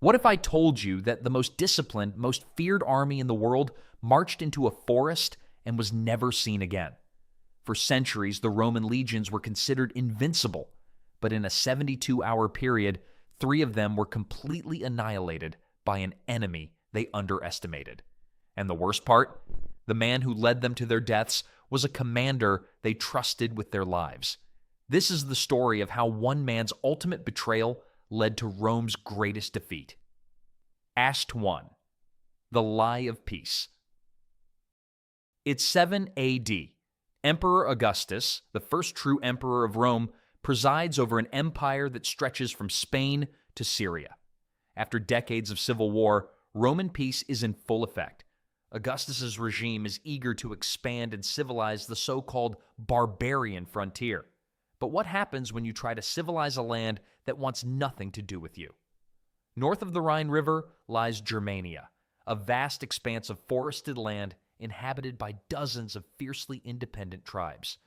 What if I told you that the most disciplined, most feared army in the world marched into a forest and was never seen again? For centuries, the Roman legions were considered invincible, but in a 72-hour period, 3 of them were completely annihilated by an enemy they underestimated. And the worst part? The man who led them to their deaths was a commander they trusted with their lives. This is the story of how one man's ultimate betrayal led to Rome's greatest defeat. Act 1. The Lie of Peace. It's 7 A.D. Emperor Augustus, the first true emperor of Rome, presides over an empire that stretches from Spain to Syria. After decades of civil war, Roman peace is in full effect. Augustus's regime is eager to expand and civilize the so-called Barbarian frontier. But what happens when you try to civilize a land that wants nothing to do with you? North of the Rhine River lies Germania, a vast expanse of forested land inhabited by dozens of fiercely independent tribes.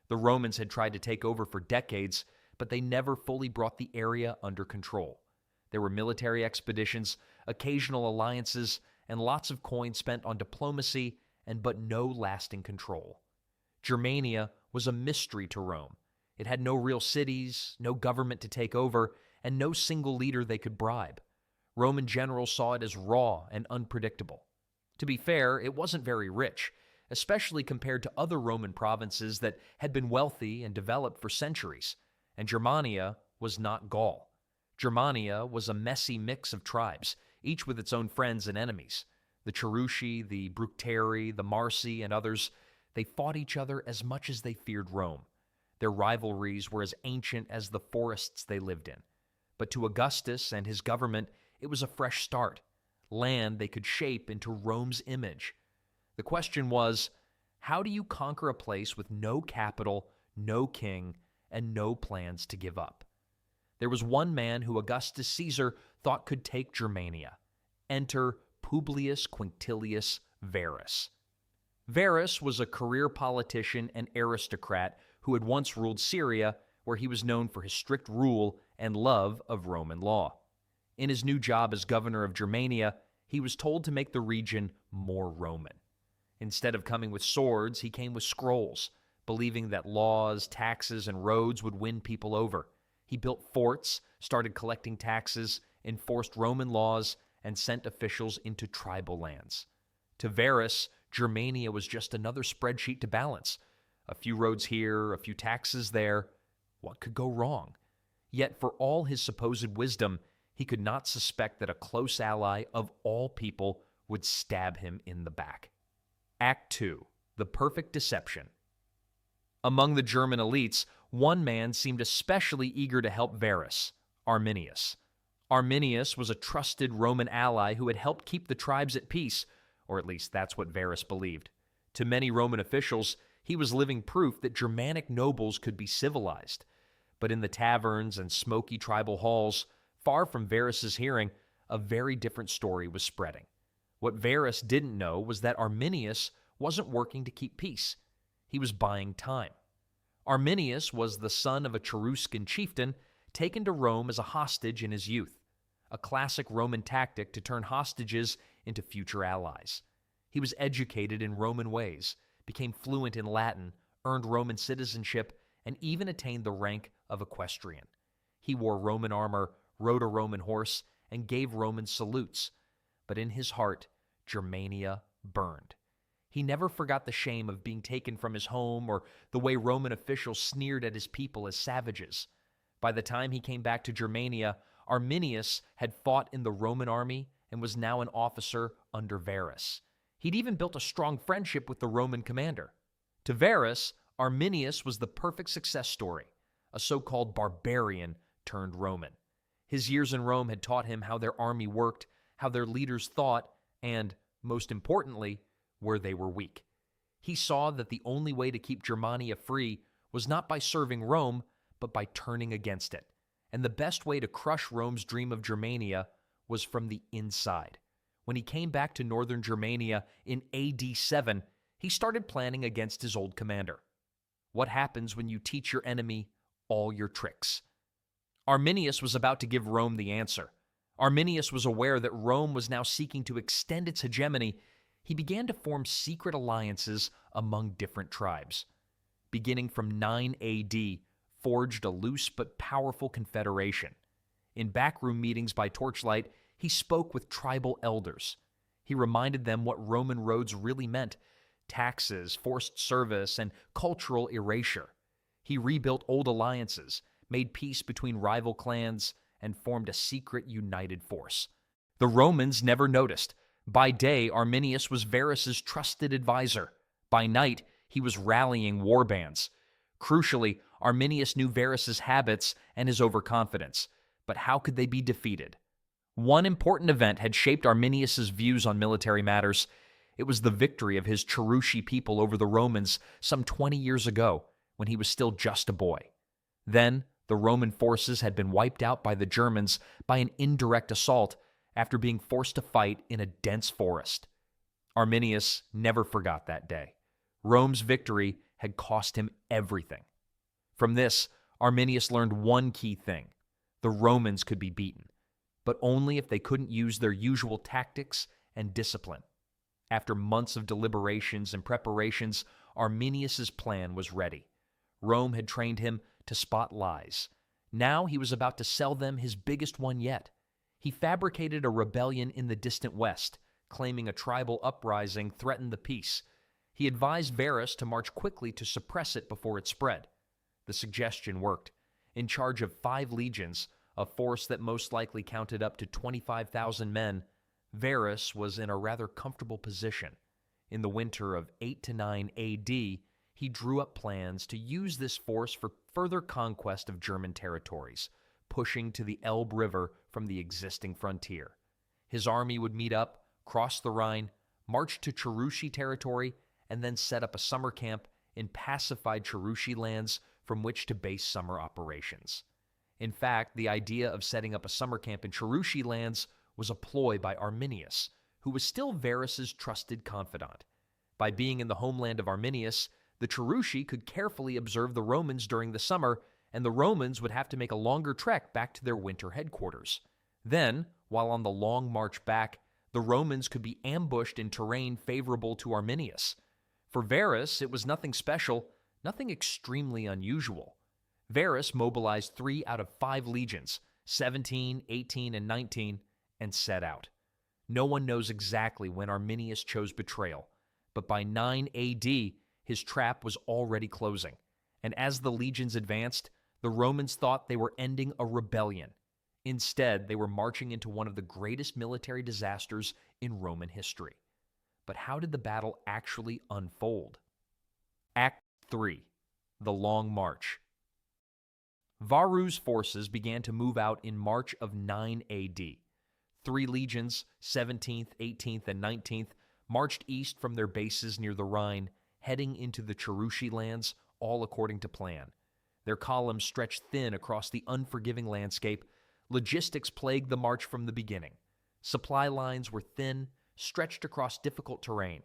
The Romans had tried to take over for decades, but they never fully brought the area under control. There were military expeditions, occasional alliances, and lots of coin spent on diplomacy, but no lasting control. Germania was a mystery to Rome. It had no real cities, no government to take over, and no single leader they could bribe. Roman generals saw it as raw and unpredictable. To be fair, it wasn't very rich, especially compared to other Roman provinces that had been wealthy and developed for centuries. And Germania was not Gaul. Germania was a messy mix of tribes, each with its own friends and enemies. The Cherusci, the Bructeri, the Marsi, and others, they fought each other as much as they feared Rome. Their rivalries were as ancient as the forests they lived in. But to Augustus and his government, it was a fresh start, land they could shape into Rome's image. The question was, how do you conquer a place with no capital, no king, and no plans to give up? There was one man who Augustus Caesar thought could take Germania. Enter Publius Quinctilius Varus. Varus was a career politician and aristocrat who had once ruled Syria, where he was known for his strict rule and love of Roman law. In his new job as governor of Germania, he was told to make the region more Roman. Instead of coming with swords, he came with scrolls, believing that laws, taxes, and roads would win people over. He built forts, started collecting taxes, enforced Roman laws, and sent officials into tribal lands. To Varus, Germania was just another spreadsheet to balance. A few roads here, a few taxes there. What could go wrong? Yet for all his supposed wisdom, he could not suspect that a close ally of all people would stab him in the back. Act 2. The Perfect Deception. Among the German elites, one man seemed especially eager to help Varus, Arminius. Arminius was a trusted Roman ally who had helped keep the tribes at peace, or at least that's what Varus believed. To many Roman officials, he was living proof that Germanic nobles could be civilized. But in the taverns and smoky tribal halls, far from Varus's hearing, a very different story was spreading. What Varus didn't know was that Arminius wasn't working to keep peace. He was buying time. Arminius was the son of a Cheruscan chieftain taken to Rome as a hostage in his youth, a classic Roman tactic to turn hostages into future allies. He was educated in Roman ways, became fluent in Latin, earned Roman citizenship, and even attained the rank of equestrian. He wore Roman armor, rode a Roman horse, and gave Roman salutes. But in his heart, Germania burned. He never forgot the shame of being taken from his home or the way Roman officials sneered at his people as savages. By the time he came back to Germania, Arminius had fought in the Roman army and was now an officer under Varus. He'd even built a strong friendship with the Roman commander. To Varus, Arminius was the perfect success story, a so-called barbarian turned Roman. His years in Rome had taught him how their army worked, how their leaders thought, and, most importantly, where they were weak. He saw that the only way to keep Germania free was not by serving Rome, but by turning against it. And the best way to crush Rome's dream of Germania was from the inside. When he came back to northern Germania in AD 7, he started planning against his old commander. What happens when you teach your enemy all your tricks? Arminius was about to give Rome the answer. Arminius was aware that Rome was now seeking to extend its hegemony. He began to form secret alliances among different tribes. Beginning from 9 AD, forged a loose but powerful confederation. In backroom meetings by torchlight, he spoke with tribal elders. He reminded them what Roman roads really meant: taxes, forced service, and cultural erasure. He rebuilt old alliances, made peace between rival clans, and formed a secret united force. The Romans never noticed. By day, Arminius was Varus's trusted advisor. By night, he was rallying war bands. Crucially, Arminius knew Varus's habits and his overconfidence. But how could they be defeated? One important event had shaped Arminius's views on military matters. It was the victory of his Cherushi people over the Romans some 20 years ago, when he was still just a boy. Then, the Roman forces had been wiped out by the Germans by an indirect assault after being forced to fight in a dense forest. Arminius never forgot that day. Rome's victory had cost him everything. From this, Arminius learned one key thing: the Romans could be beaten, but only if they couldn't use their usual tactics and discipline. After months of deliberations and preparations, Arminius's plan was ready. Rome had trained him to spot lies. Now he was about to sell them his biggest one yet. He fabricated a rebellion in the distant west, claiming a tribal uprising threatened the peace. He advised Varus to march quickly to suppress it before it spread. The suggestion worked. In charge of 5 legions, a force that most likely counted up to 25,000 men, Varus was in a rather comfortable position. In the winter of 8 to 9 AD, he drew up plans to use this force for further conquest of German territories, pushing to the Elbe River from the existing frontier. His army would meet up, cross the Rhine, march to Cherushi territory, and then set up a summer camp in pacified Cherushi lands from which to base summer operations. In fact, the idea of setting up a summer camp in Cherushi lands was a ploy by Arminius, who was still Varus's trusted confidant. By being in the homeland of Arminius, the Cherushi could carefully observe the Romans during the summer, and the Romans would have to make a longer trek back to their winter headquarters. Then, while on the long march back, the Romans could be ambushed in terrain favorable to Arminius. For Varus, it was nothing special, nothing extremely unusual. Varus mobilized 3 out of 5 legions, 17, 18, and 19, and set out. No one knows exactly when Arminius chose betrayal, but by 9 AD, his trap was already closing, and as the legions advanced, the Romans thought they were ending a rebellion. Instead, they were marching into one of the greatest military disasters in Roman history. But how did the battle actually unfold? Act 3. The Long March. Varus's forces began to move out in March of 9 AD. 3 legions, 17th, 18th, and 19th, marched east from their bases near the Rhine, heading into the Cherushi lands, all according to plan. Their columns stretched thin across the unforgiving landscape. Logistics plagued the march from the beginning. Supply lines were thin, stretched across difficult terrain.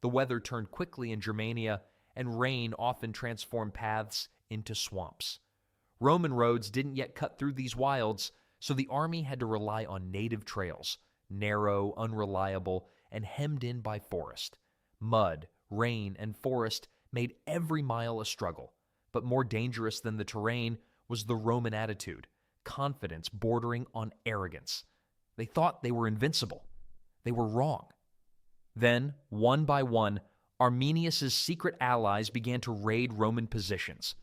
The weather turned quickly in Germania, and rain often transformed paths into swamps. Roman roads didn't yet cut through these wilds, so the army had to rely on native trails, narrow, unreliable, and hemmed in by forest. Mud, rain, and forest made every mile a struggle, but more dangerous than the terrain was the Roman attitude, confidence bordering on arrogance. They thought they were invincible. They were wrong. Then, one by one, Arminius's secret allies began to raid Roman positions.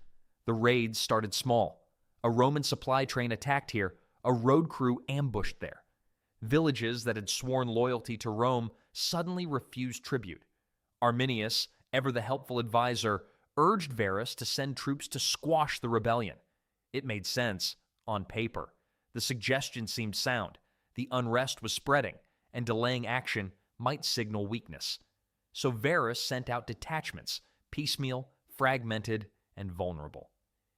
The raids started small. A Roman supply train attacked here. A road crew ambushed there. Villages that had sworn loyalty to Rome suddenly refused tribute. Arminius, ever the helpful advisor, urged Varus to send troops to squash the rebellion. It made sense, on paper. The suggestion seemed sound. The unrest was spreading, and delaying action might signal weakness. So Varus sent out detachments, piecemeal, fragmented, and vulnerable.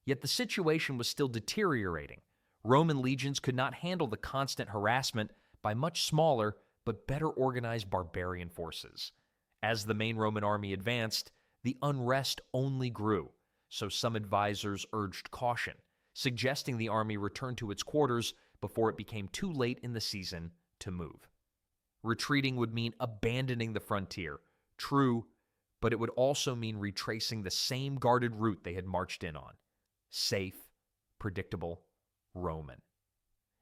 Yet the situation was still deteriorating. Roman legions could not handle the constant harassment by much smaller but better organized barbarian forces. As the main Roman army advanced, the unrest only grew, so some advisors urged caution, suggesting the army return to its quarters before it became too late in the season to move. Retreating would mean abandoning the frontier, true, but it would also mean retracing the same guarded route they had marched in on. Safe, predictable, Roman.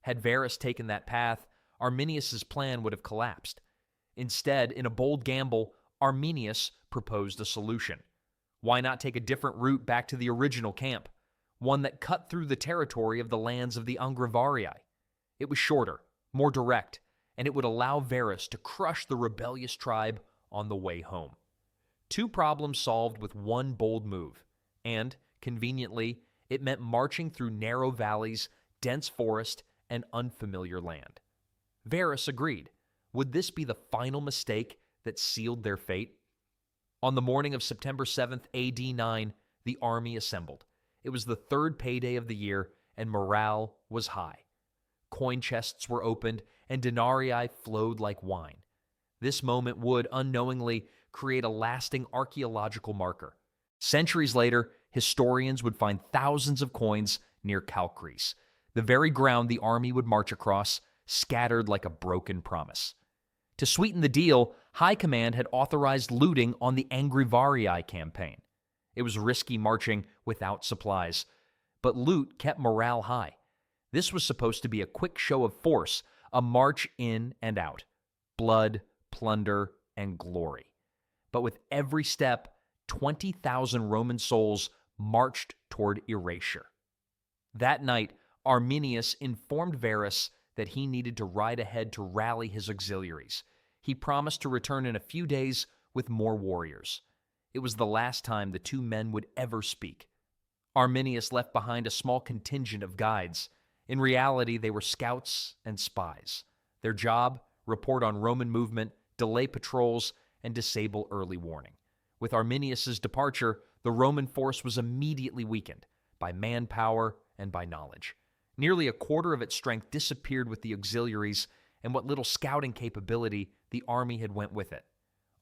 Had Varus taken that path, Arminius' plan would have collapsed. Instead, in a bold gamble, Arminius proposed a solution. Why not take a different route back to the original camp, one that cut through the territory of the lands of the Angravarii? It was shorter, more direct, and it would allow Varus to crush the rebellious tribe on the way home. Two problems solved with one bold move, and, conveniently, it meant marching through narrow valleys, dense forest, and unfamiliar land. Varus agreed. Would this be the final mistake that sealed their fate? On the morning of September 7th, AD 9, the army assembled. It was the third payday of the year, and morale was high. Coin chests were opened, and denarii flowed like wine. This moment would, unknowingly, create a lasting archaeological marker. Centuries later, historians would find thousands of coins near Chalcris, the very ground the army would march across, scattered like a broken promise. To sweeten the deal, High Command had authorized looting on the Angravarii campaign. It was risky marching without supplies, but loot kept morale high. This was supposed to be a quick show of force, a march in and out. Blood, plunder, and glory. But with every step, 20,000 Roman souls marched toward erasure. That night, Arminius informed Varus that he needed to ride ahead to rally his auxiliaries. He promised to return in a few days with more warriors. It was the last time the two men would ever speak. Arminius left behind a small contingent of guides. In reality, they were scouts and spies. Their job, report on Roman movement, delay patrols, and disable early warning. With Arminius' departure, the Roman force was immediately weakened by manpower and by knowledge. Nearly a quarter of its strength disappeared with the auxiliaries, and what little scouting capability the army had went with it.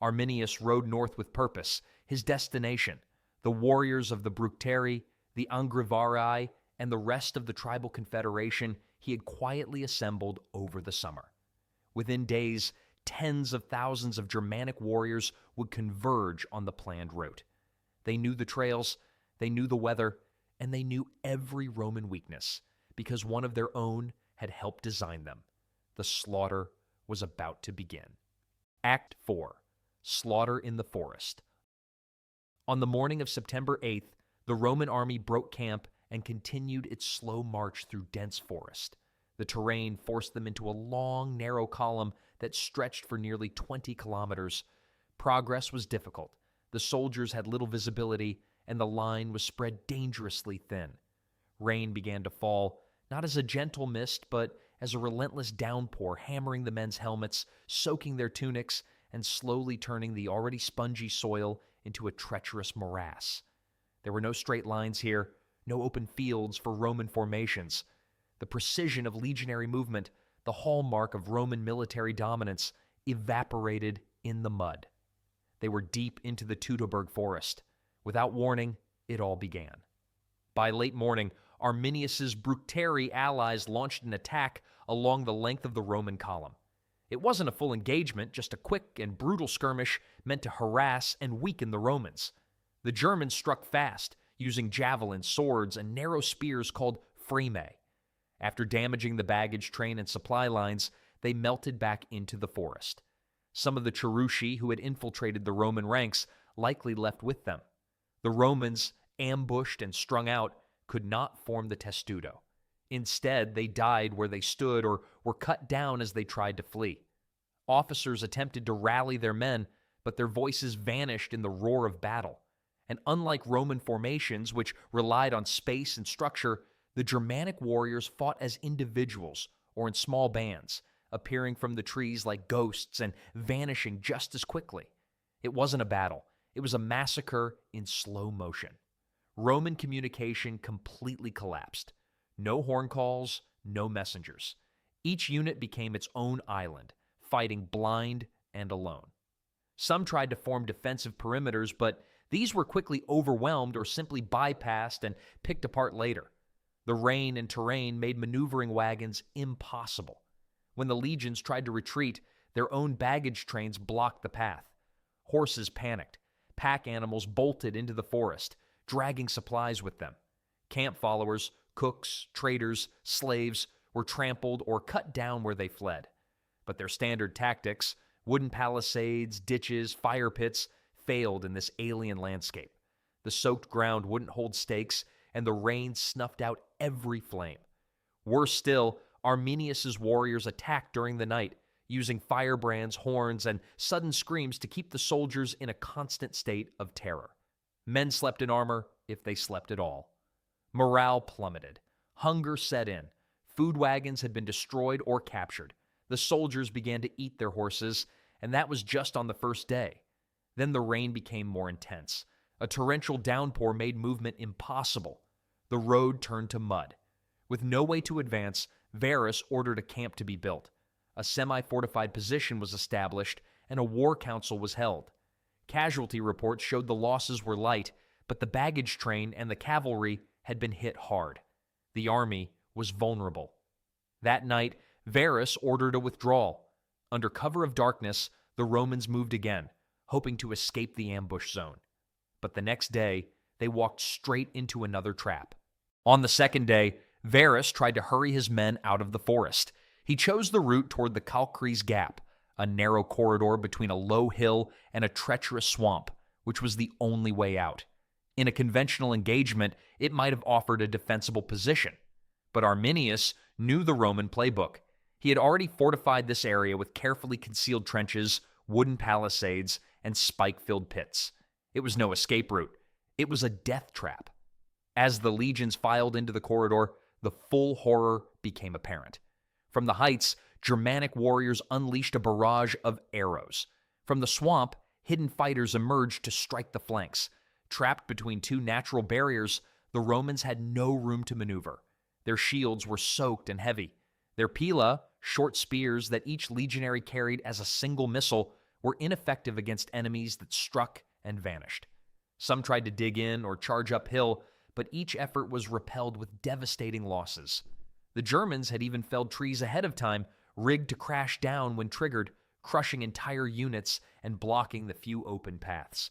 Arminius rode north with purpose, his destination, the warriors of the Bructeri, the Angravarii, and the rest of the tribal confederation he had quietly assembled over the summer. Within days, tens of thousands of Germanic warriors would converge on the planned route. They knew the trails, they knew the weather, and they knew every Roman weakness, because one of their own had helped design them. The slaughter was about to begin. Act 4. Slaughter in the Forest. On the morning of September 8th, the Roman army broke camp and continued its slow march through dense forest. The terrain forced them into a long, narrow column that stretched for nearly 20 kilometers. Progress was difficult. The soldiers had little visibility, and the line was spread dangerously thin. Rain began to fall, not as a gentle mist, but as a relentless downpour, hammering the men's helmets, soaking their tunics, and slowly turning the already spongy soil into a treacherous morass. There were no straight lines here, no open fields for Roman formations. The precision of legionary movement, the hallmark of Roman military dominance, evaporated in the mud. They were deep into the Teutoburg forest. Without warning, it all began. By late morning, Arminius' Bructeri allies launched an attack along the length of the Roman column. It wasn't a full engagement, just a quick and brutal skirmish meant to harass and weaken the Romans. The Germans struck fast, using javelins, swords, and narrow spears called frimae. After damaging the baggage train and supply lines, they melted back into the forest. Some of the Cherushi who had infiltrated the Roman ranks likely left with them. The Romans, ambushed and strung out, could not form the testudo. Instead, they died where they stood or were cut down as they tried to flee. Officers attempted to rally their men, but their voices vanished in the roar of battle. And unlike Roman formations, which relied on space and structure, the Germanic warriors fought as individuals or in small bands, appearing from the trees like ghosts and vanishing just as quickly. It wasn't a battle. It was a massacre in slow motion. Roman communication completely collapsed. No horn calls, no messengers. Each unit became its own island, fighting blind and alone. Some tried to form defensive perimeters, but these were quickly overwhelmed or simply bypassed and picked apart later. The rain and terrain made maneuvering wagons impossible. When the legions tried to retreat, their own baggage trains blocked the path. Horses panicked. Pack animals bolted into the forest, dragging supplies with them. Camp followers, cooks, traders, slaves were trampled or cut down where they fled. But their standard tactics, wooden palisades, ditches, fire pits, failed in this alien landscape. The soaked ground wouldn't hold stakes, and the rain snuffed out every flame. Worse still, Arminius's warriors attacked during the night, using firebrands, horns, and sudden screams to keep the soldiers in a constant state of terror. Men slept in armor, if they slept at all. Morale plummeted. Hunger set in. Food wagons had been destroyed or captured. The soldiers began to eat their horses, and that was just on the first day. Then the rain became more intense. A torrential downpour made movement impossible. The road turned to mud. With no way to advance, Varus ordered a camp to be built. A semi-fortified position was established, and a war council was held. Casualty reports showed the losses were light, but the baggage train and the cavalry had been hit hard. The army was vulnerable. That night, Varus ordered a withdrawal. Under cover of darkness, the Romans moved again, hoping to escape the ambush zone. But the next day, they walked straight into another trap. On the second day, Varus tried to hurry his men out of the forest. He chose the route toward the Calchries Gap, a narrow corridor between a low hill and a treacherous swamp, which was the only way out. In a conventional engagement, it might have offered a defensible position. But Arminius knew the Roman playbook. He had already fortified this area with carefully concealed trenches, wooden palisades, and spike-filled pits. It was no escape route. It was a death trap. As the legions filed into the corridor, the full horror became apparent. From the heights, Germanic warriors unleashed a barrage of arrows. From the swamp, hidden fighters emerged to strike the flanks. Trapped between two natural barriers, the Romans had no room to maneuver. Their shields were soaked and heavy. Their pila, short spears that each legionary carried as a single missile, were ineffective against enemies that struck and vanished. Some tried to dig in or charge uphill, but each effort was repelled with devastating losses. The Germans had even felled trees ahead of time, rigged to crash down when triggered, crushing entire units and blocking the few open paths.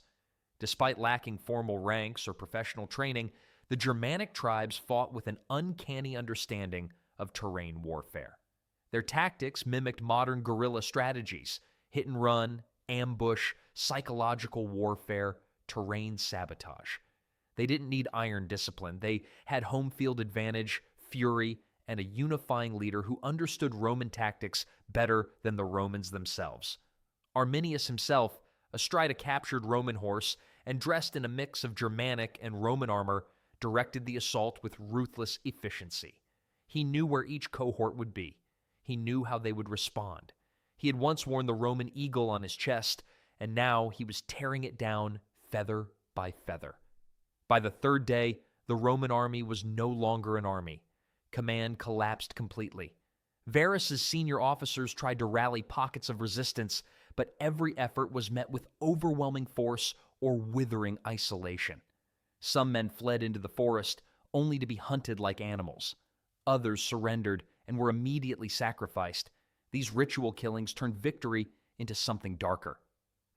Despite lacking formal ranks or professional training, the Germanic tribes fought with an uncanny understanding of terrain warfare. Their tactics mimicked modern guerrilla strategies: hit and run, ambush, psychological warfare, terrain sabotage. They didn't need iron discipline. They had home field advantage, fury, and a unifying leader who understood Roman tactics better than the Romans themselves. Arminius himself, astride a captured Roman horse and dressed in a mix of Germanic and Roman armor, directed the assault with ruthless efficiency. He knew where each cohort would be. He knew how they would respond. He had once worn the Roman eagle on his chest, and now he was tearing it down feather by feather. By the third day, the Roman army was no longer an army. Command collapsed completely. Varus's senior officers tried to rally pockets of resistance, but every effort was met with overwhelming force or withering isolation. Some men fled into the forest, only to be hunted like animals. Others surrendered and were immediately sacrificed. These ritual killings turned victory into something darker.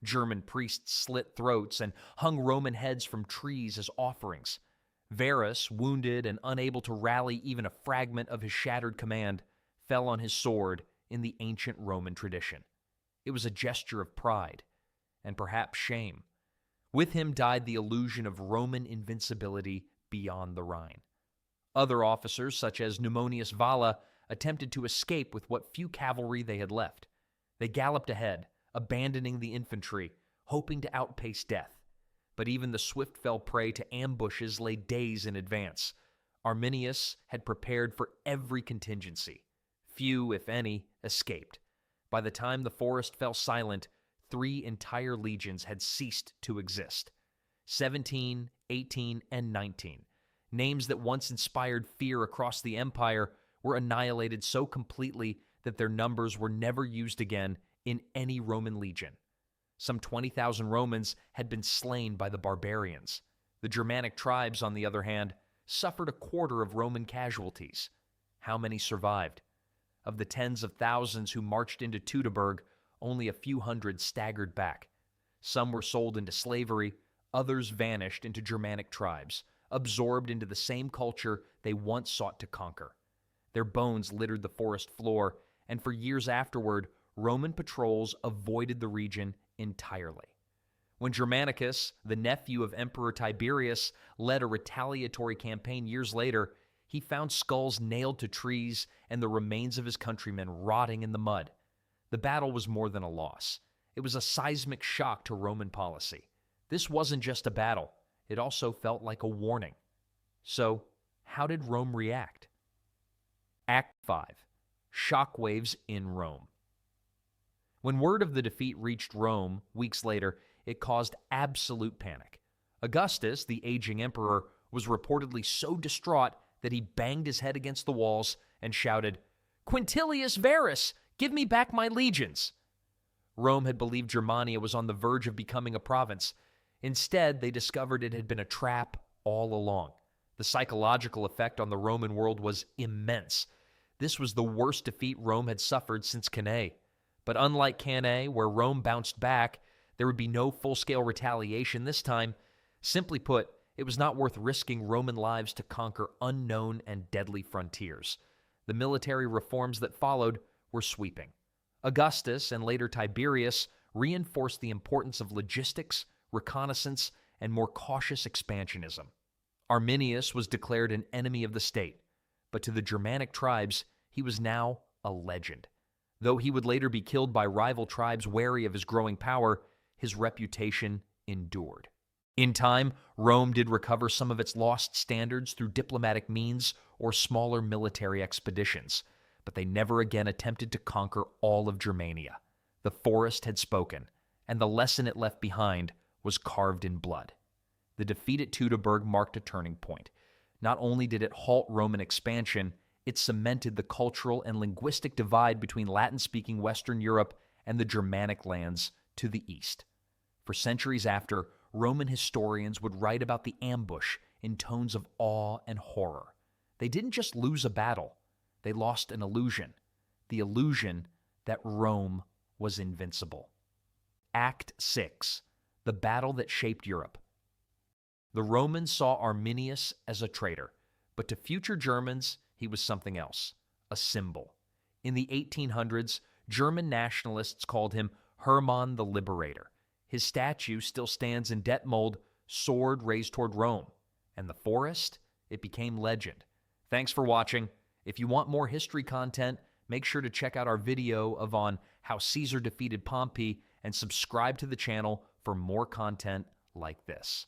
German priests slit throats and hung Roman heads from trees as offerings. Varus, wounded and unable to rally even a fragment of his shattered command, fell on his sword in the ancient Roman tradition. It was a gesture of pride, and perhaps shame. With him died the illusion of Roman invincibility beyond the Rhine. Other officers, such as Numonius Valla, attempted to escape with what few cavalry they had left. They galloped ahead, abandoning the infantry, hoping to outpace death. But even the swift fell prey to ambushes lay days in advance. Arminius had prepared for every contingency. Few, if any, escaped. By the time the forest fell silent, 3 entire legions had ceased to exist. 17, 18, and 19, names that once inspired fear across the empire, were annihilated so completely that their numbers were never used again in any Roman legion. Some 20,000 Romans had been slain by the barbarians. The Germanic tribes, on the other hand, suffered a quarter of Roman casualties. How many survived? Of the tens of thousands who marched into Teutoburg, only a few hundred staggered back. Some were sold into slavery, others vanished into Germanic tribes, absorbed into the same culture they once sought to conquer. Their bones littered the forest floor, and for years afterward, Roman patrols avoided the region entirely. When Germanicus, the nephew of Emperor Tiberius, led a retaliatory campaign years later, he found skulls nailed to trees and the remains of his countrymen rotting in the mud. The battle was more than a loss. It was a seismic shock to Roman policy. This wasn't just a battle. It also felt like a warning. So, how did Rome react? Act 5. Shockwaves in Rome. When word of the defeat reached Rome weeks later, it caused absolute panic. Augustus, the aging emperor, was reportedly so distraught that he banged his head against the walls and shouted, "Quintilius Varus, give me back my legions!" Rome had believed Germania was on the verge of becoming a province. Instead, they discovered it had been a trap all along. The psychological effect on the Roman world was immense. This was the worst defeat Rome had suffered since Cannae. But unlike Cannae, where Rome bounced back, there would be no full-scale retaliation this time. Simply put, it was not worth risking Roman lives to conquer unknown and deadly frontiers. The military reforms that followed were sweeping. Augustus and later Tiberius reinforced the importance of logistics, reconnaissance, and more cautious expansionism. Arminius was declared an enemy of the state, but to the Germanic tribes, he was now a legend. Though he would later be killed by rival tribes wary of his growing power, his reputation endured. In time, Rome did recover some of its lost standards through diplomatic means or smaller military expeditions, but they never again attempted to conquer all of Germania. The forest had spoken, and the lesson it left behind was carved in blood. The defeat at Teutoburg marked a turning point. Not only did it halt Roman expansion, it cemented the cultural and linguistic divide between Latin-speaking Western Europe and the Germanic lands to the east. For centuries after, Roman historians would write about the ambush in tones of awe and horror. They didn't just lose a battle, they lost an illusion, the illusion that Rome was invincible. Act 6. The battle that shaped Europe. The Romans saw Arminius as a traitor, but to future Germans, he was something else, a symbol. In the 1800s, German nationalists called him Hermann the Liberator. His statue still stands in Detmold, sword raised toward Rome. And the forest? It became legend. Thanks for watching. If you want more history content, make sure to check out our video on how Caesar defeated Pompey and subscribe to the channel for more content like this.